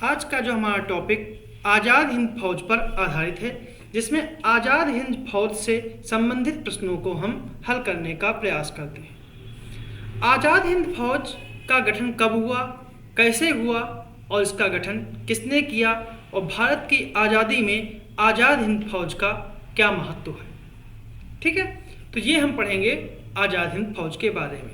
आज का जो हमारा टॉपिक आज़ाद हिंद फौज पर आधारित है, जिसमें आज़ाद हिंद फौज से संबंधित प्रश्नों को हम हल करने का प्रयास करते हैं। आज़ाद हिंद फौज का गठन कब हुआ, कैसे हुआ और इसका गठन किसने किया और भारत की आज़ादी में आज़ाद हिंद फौज का क्या महत्व है। ठीक है, तो ये हम पढ़ेंगे आज़ाद हिंद फौज के बारे में।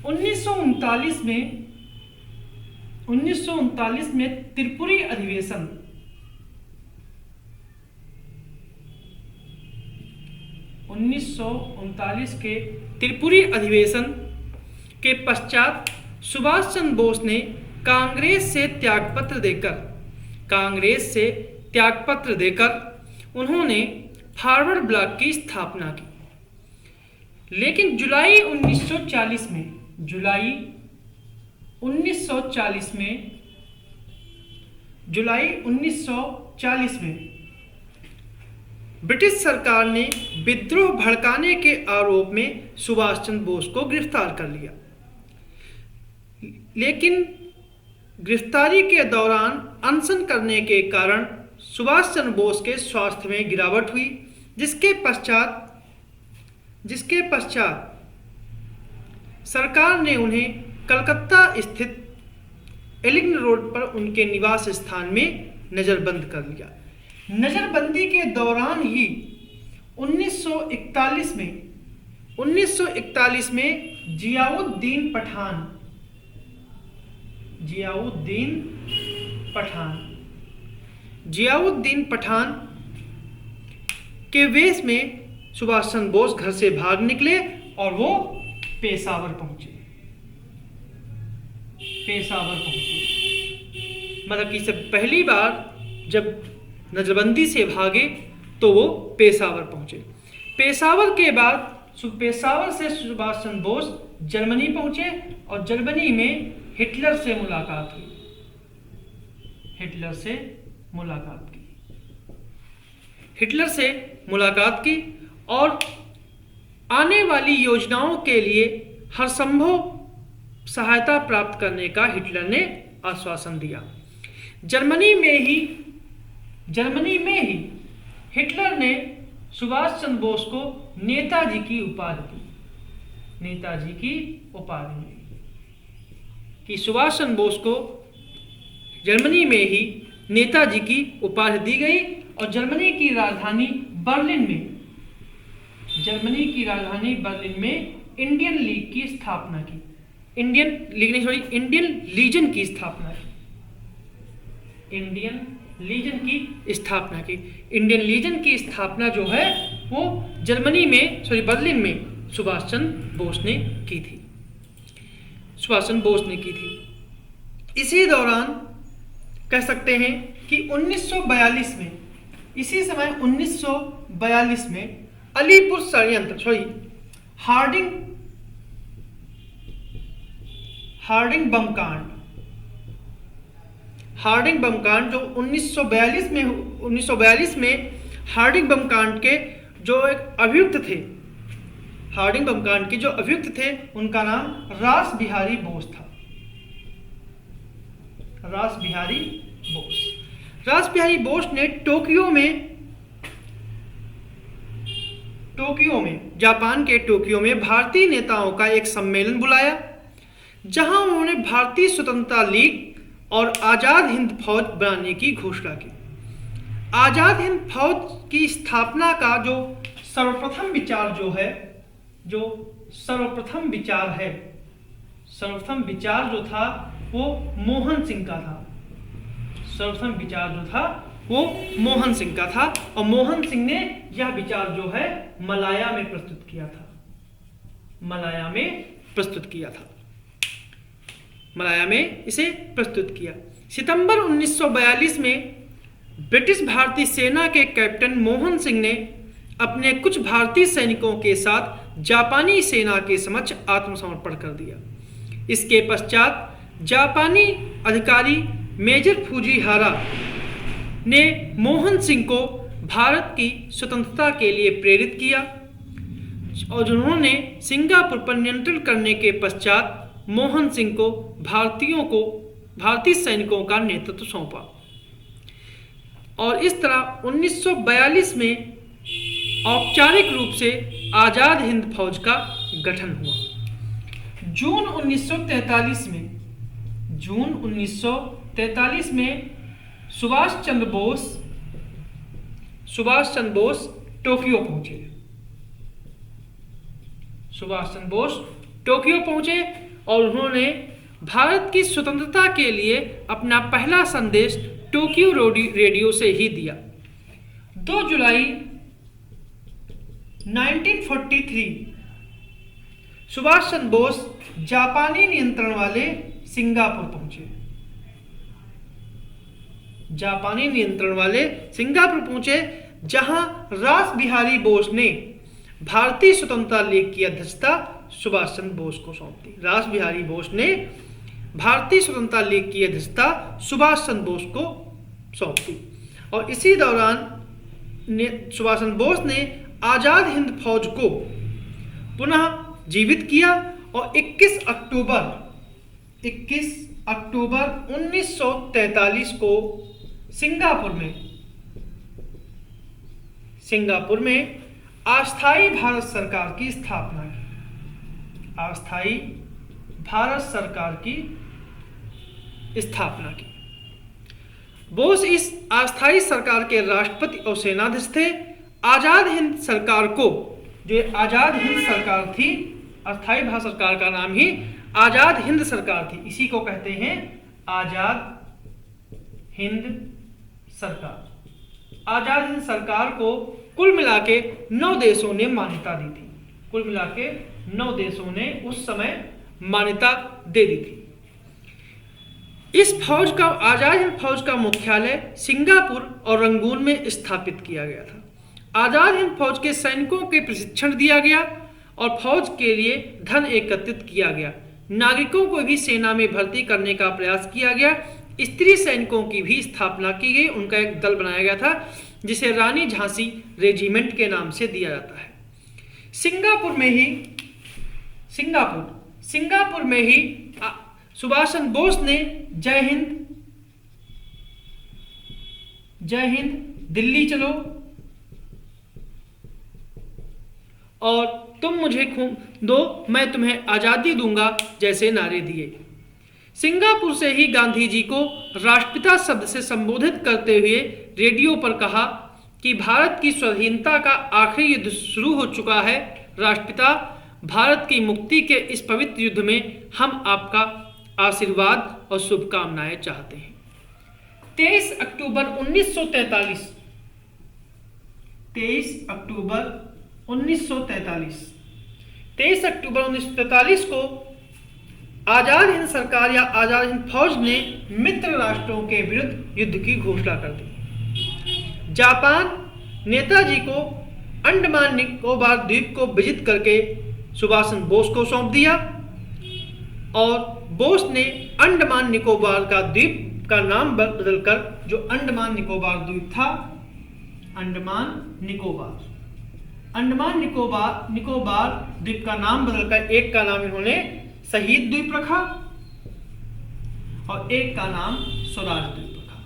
1939 में त्रिपुरी अधिवेशन के त्रिपुरी अधिवेशन के पश्चात सुभाष चंद्र बोस ने कांग्रेस से त्यागपत्र देकर उन्होंने फॉरवर्ड ब्लॉक की स्थापना की। लेकिन जुलाई 1940 में ब्रिटिश सरकार ने विद्रोह भड़काने के आरोप में सुभाष चंद्र बोस को गिरफ्तार कर लिया। लेकिन गिरफ्तारी के दौरान अनशन करने के कारण सुभाष चंद्र बोस के स्वास्थ्य में गिरावट हुई, जिसके पश्चात सरकार ने उन्हें कलकत्ता स्थित एलिंगटन रोड पर उनके निवास स्थान में नज़रबंद कर लिया। नज़रबंदी के दौरान ही 1941 में जियाउद्दीन पठान के वेश में सुभाष चंद्र बोस घर से भाग निकले और वो पेशावर पहुंचे। मतलब कि सब पहली बार जब नजरबंदी से भागे तो वो पेशावर पहुंचे। पेशावर से सुभाष चंद्र बोस जर्मनी पहुंचे और जर्मनी में हिटलर से मुलाकात की और आने वाली योजनाओं के लिए हर संभव सहायता प्राप्त करने का हिटलर ने आश्वासन दिया। जर्मनी में ही हिटलर ने सुभाष चंद्र बोस को नेताजी की उपाधि दी कि सुभाष चंद्र बोस को जर्मनी में ही नेताजी की उपाधि दी गई और जर्मनी की राजधानी बर्लिन में इंडियन लीजन की स्थापना की। इंडियन लीजन की स्थापना जो है वो बर्लिन में सुभाष चंद्र बोस ने की थी। इसी दौरान कह सकते हैं कि 1942 में अलीपुर षड्यंत्र हार्डिंग बम कांड जो 1942 में हार्डिंग बम कांड के जो अभियुक्त थे उनका नाम रास बिहारी बोस था। रास बिहारी बोस ने जापान के टोक्यो में भारतीय नेताओं का एक सम्मेलन बुलाया, जहां उन्होंने भारतीय स्वतंत्रता लीग और आज़ाद हिंद फौज बनाने की घोषणा की। आज़ाद हिंद फौज की स्थापना का जो सर्वप्रथम विचार जो था वो मोहन सिंह का था और मोहन सिंह ने यह विचार जो है मलाया में प्रस्तुत किया। सितंबर 1942 में ब्रिटिश भारतीय सेना के कैप्टन मोहन सिंह ने अपने कुछ भारतीय सैनिकों के साथ जापानी सेना के समक्ष आत्मसमर्पण कर दिया। इसके पश्चात जापानी अधिकारी मेजर फुजीहारा ने मोहन सिंह को भारत की स्वतंत्रता के लिए प्रेरित किया और जिन्होंने सिंगापुर पर नियंत्रण करने के पश्चात मोहन सिंह को भारतीयों को भारतीय सैनिकों का नेतृत्व सौंपा और इस तरह 1942 में औपचारिक रूप से आज़ाद हिंद फौज का गठन हुआ। जून 1943 में सुभाष चंद्र बोस टोक्यो पहुंचे और उन्होंने भारत की स्वतंत्रता के लिए अपना पहला संदेश टोक्यो रेडियो से ही दिया। 2 जुलाई 1943 सुभाष चंद्र बोस जापानी नियंत्रण वाले सिंगापुर पहुंचे, जहां रास बिहारी बोस ने भारतीय स्वतंत्रता लीग की अध्यक्षता सुभाष चंद्र बोस को सौंप दी। रास बिहारी बोस ने भारतीय स्वतंत्रता लीग की अध्यक्षता सुभाष चंद्र बोस को सौंप दी और इसी दौरान सुभाष चंद्र बोस ने आज़ाद हिंद फौज को पुनः जीवित किया और 21 अक्टूबर 1943 को सिंगापुर में अस्थायी भारत सरकार की स्थापना की। बोस इस अस्थायी सरकार के राष्ट्रपति और सेनाध्यक्ष थे। आज़ाद हिंद सरकार को, जो आज़ाद हिंद सरकार थी, अस्थायी भारत सरकार का नाम ही आज़ाद हिंद सरकार थी, इसी को कहते हैं आज़ाद हिंद सरकार। आज़ाद हिंद सरकार को कुल मिला के 9 देशों ने मान्यता दी थी। कुल मिला के 9 देशों ने उस समय मान्यता दे दी थी। इस फौज का, आज़ाद हिंद फौज का मुख्यालय सिंगापुर और रंगून में स्थापित किया गया था। आज़ाद हिंद फौज के सैनिकों के प्रशिक्षण दिया गया और फौज के लिए धन एकत्रित किया गया। नागरिकों को भी सेना में भर्ती करने का प्रयास किया गया। स्त्री सैनिकों की भी स्थापना की गई। उनका एक दल बनाया गया था जिसे रानी झांसी रेजिमेंट के नाम से दिया जाता है। सिंगापुर में ही सुभाष चंद्र बोस ने जय हिंद दिल्ली चलो और तुम मुझे खून दो मैं तुम्हें आज़ादी दूंगा जैसे नारे दिए। सिंगापुर से ही गांधी जी को राष्ट्रपिता शब्द से संबोधित करते हुए रेडियो पर कहा कि भारत की स्वाधीनता का आखिरी युद्ध शुरू हो चुका है। राष्ट्रपिता, भारत की मुक्ति के इस पवित्र युद्ध में हम आपका आशीर्वाद और शुभकामनाएं चाहते हैं। 23 अक्टूबर 1943 को आज़ाद हिंद सरकार या आज़ाद हिंद फौज ने मित्र राष्ट्रों के विरुद्ध युद्ध की घोषणा कर दी। जापान नेताजी को अंडमान निकोबार द्वीप को विजित करके सुभाष चंद्र बोस को सौंप दिया और बोस ने अंडमान निकोबार का द्वीप का नाम बदलकर, जो अंडमान निकोबार द्वीप था, अंडमान निकोबार द्वीप का नाम बदलकर एक का नाम इन्होंने शहीद द्वीप रखा और एक का नाम स्वराज द्वीप रखा।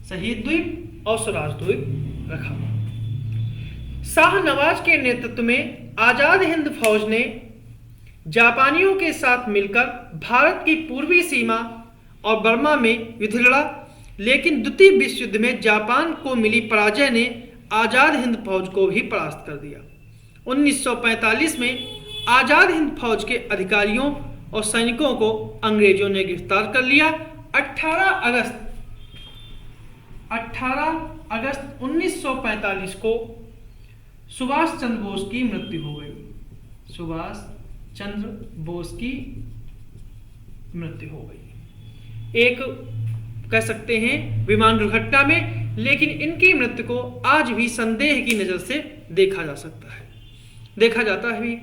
शहीद द्वीप और स्वराज द्वीप रखा। शाह नवाज के नेतृत्व में आज़ाद हिंद फौज ने जापानियों के साथ मिलकर भारत की पूर्वी सीमा और बर्मा में युद्ध लड़ा, लेकिन द्वितीय विश्व युद्ध में जापान को मिली पराजय ने आज़ाद हिंद फौज को भी परास्त कर दिया। 1945 में आज़ाद हिंद फौज के अधिकारियों और सैनिकों को अंग्रेजों ने गिरफ्तार कर लिया। 18 अगस्त 1945 को सुभाष चंद्र बोस की मृत्यु हो गई। सुभाष चंद्र बोस की मृत्यु हो गई, एक कह सकते हैं विमान दुर्घटना में, लेकिन इनकी मृत्यु को आज भी संदेह की नज़र से देखा जाता है भी।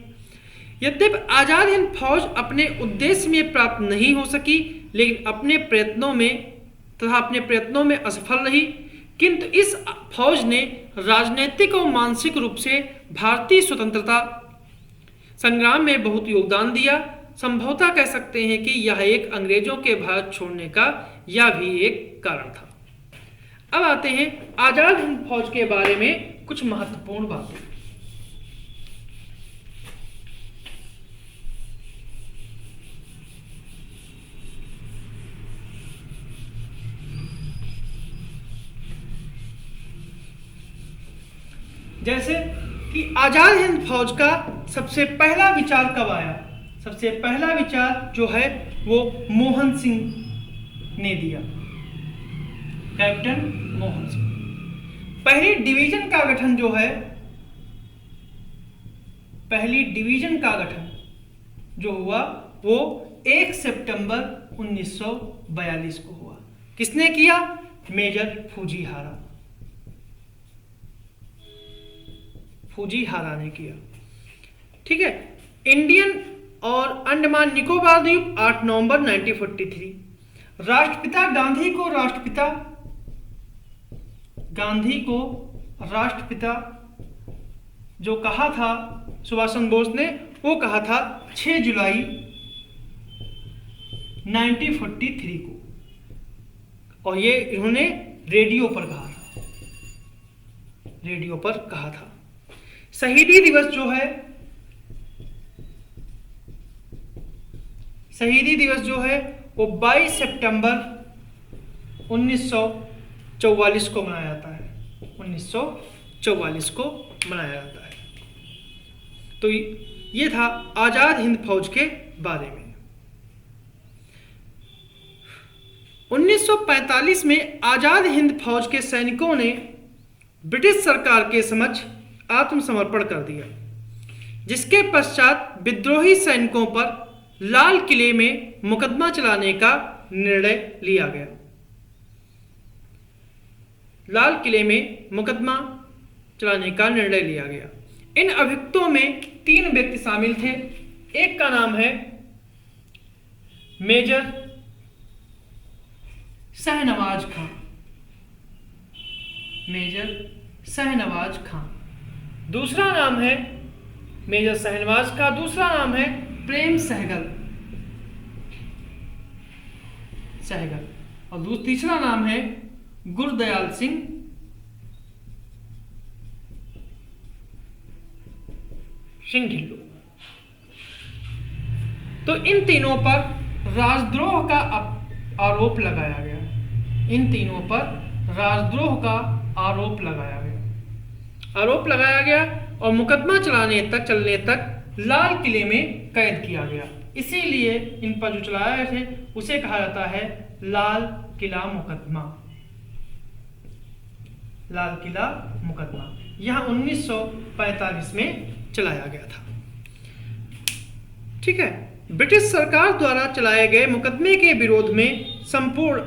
यद्यपि आज़ाद हिंद फौज अपने उद्देश्य में प्राप्त नहीं हो सकी, लेकिन अपने प्रयत्नों में असफल रही, किंतु इस फौज ने राजनीतिक और मानसिक रूप से भारतीय स्वतंत्रता संग्राम में बहुत योगदान दिया। संभवतः कह सकते हैं कि यह एक अंग्रेजों के भारत छोड़ने का यह भी एक कारण था। अब आते हैं आजाद हिंद फौज के बारे में कुछ महत्वपूर्ण बातें। जैसे कि आजाद हिंद फौज का सबसे पहला विचार कब आया? सबसे पहला विचार जो है वो मोहन सिंह ने दिया, कैप्टन मोहन सिंह। पहली डिवीजन का गठन जो है, पहली डिवीजन का गठन जो हुआ वो 1 सितंबर 1942 को हुआ। किसने किया? मेजर फूजीहारा, फूजीहारा ने किया। ठीक है। इंडियन और अंडमान निकोबार द्वीप 8 नवंबर 1943। राष्ट्रपिता गांधी को राष्ट्रपिता जो कहा था सुभाष चंद्र बोस ने, वो कहा था 6 जुलाई 1943 को, और ये इन्होंने रेडियो पर कहा था, रेडियो पर कहा था। शहीदी दिवस जो है, शहीदी दिवस जो है वो 22 सितंबर 1944 को मनाया जाता है, 1944 को मनाया जाता है। तो ये था आजाद हिंद फौज के बारे में। 1945 में आजाद हिंद फौज के सैनिकों ने ब्रिटिश सरकार के समक्ष आत्मसमर्पण कर दिया, जिसके पश्चात विद्रोही सैनिकों पर लाल किले में मुकदमा चलाने का निर्णय लिया गया। लाल किले में मुकदमा चलाने का निर्णय लिया गया। इन अभियुक्तों में 3 व्यक्ति शामिल थे। एक का नाम है मेजर शाहनवाज खां, मेजर शाहनवाज खां। दूसरा नाम है मेजर शाहनवाज का, दूसरा नाम है प्रेम सहगल, और तीसरा नाम है गुरदयाल सिंह ढिल्लो। तो इन तीनों पर राजद्रोह का आरोप लगाया गया। इन तीनों पर राजद्रोह का आरोप लगाया गया और मुकदमा चलने तक लाल किले में कैद किया गया। इसीलिए इन पर जो चलाया थे उसे कहा जाता है लाल किला मुकदमा, लाल किला मुकदमा। यह 1945 में चलाया गया था। ठीक है। ब्रिटिश सरकार द्वारा चलाए गए मुकदमे के विरोध में संपूर्ण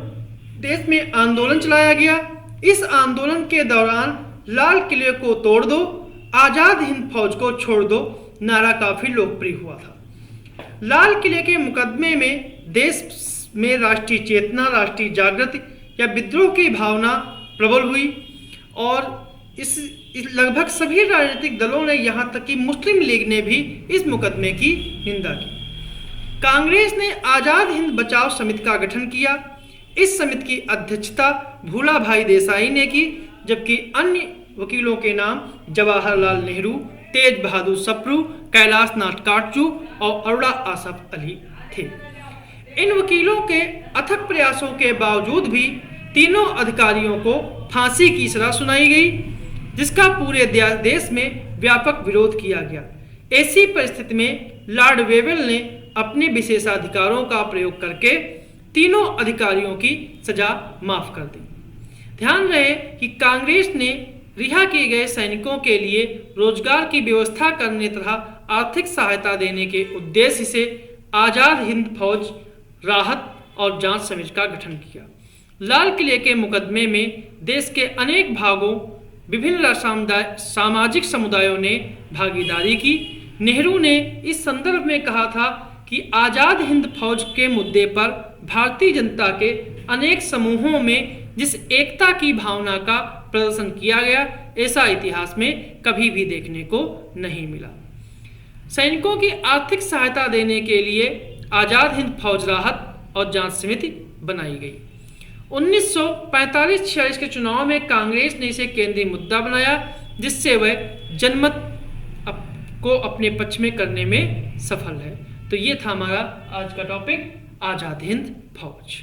देश में आंदोलन चलाया गया। इस आंदोलन के दौरान लाल किले को तोड़ दो, आजाद हिंद फौज को छोड़ दो नारा काफी लोकप्रिय हुआ था। लाल किले के मुकदमे में देश में राष्ट्रीय चेतना, राष्ट्रीय जागृति या विद्रोह की भावना प्रबल हुई और इस लगभग सभी राजनीतिक दलों ने, यहां तक कि मुस्लिम लीग ने भी इस मुकदमे की निंदा की। कांग्रेस ने आजाद हिंद बचाओ समिति का गठन किया। इस समिति की अध्यक्षता भूला भाई देसाई ने की, जबकि अन्य वकीलों के नाम जवाहरलाल नेहरू, तेज बहादुर सप्रू, कैलाश नाथ काटजू और अरोड़ा आसफ अली थे। इन वकीलों के अथक प्रयासों के बावजूद भी तीनों अधिकारियों को फांसी की सजा सुनाई गई, जिसका पूरे देश में व्यापक विरोध किया गया। ऐसी परिस्थिति में लॉर्ड वेवेल ने अपने विशेषाधिकारों का प्रयोग करके तीनों अधिकारियों की सजा माफ कर दी। ध्यान रहे कि कांग्रेस ने रिहा किए गए सैनिकों के लिए रोजगार की व्यवस्था करने तथा आर्थिक सहायता देने के उद्देश्य से आजाद हिंद फौज राहत और जांच समिति का गठन किया। लाल किले के मुकदमे में देश के अनेक भागों, विभिन्न सामाजिक समुदायों ने भागीदारी की। नेहरू ने इस संदर्भ में कहा था कि आजाद हिंद फौज के मुद्दे पर भारतीय जनता के अनेक समूहों में जिस एकता की भावना का प्रदर्शन किया गया, ऐसा इतिहास में कभी भी देखने को नहीं मिला। सैनिकों की आर्थिक सहायता देने के लिए आज़ाद हिंद फौज राहत और जांच समिति बनाई गई। 1945-46 के चुनाव में कांग्रेस ने इसे केंद्रीय मुद्दा बनाया, जिससे वह जनमत को अपने पक्ष में करने में सफल है। तो ये था हमारा आज का टॉपिक, आज़ाद हिंद फौज।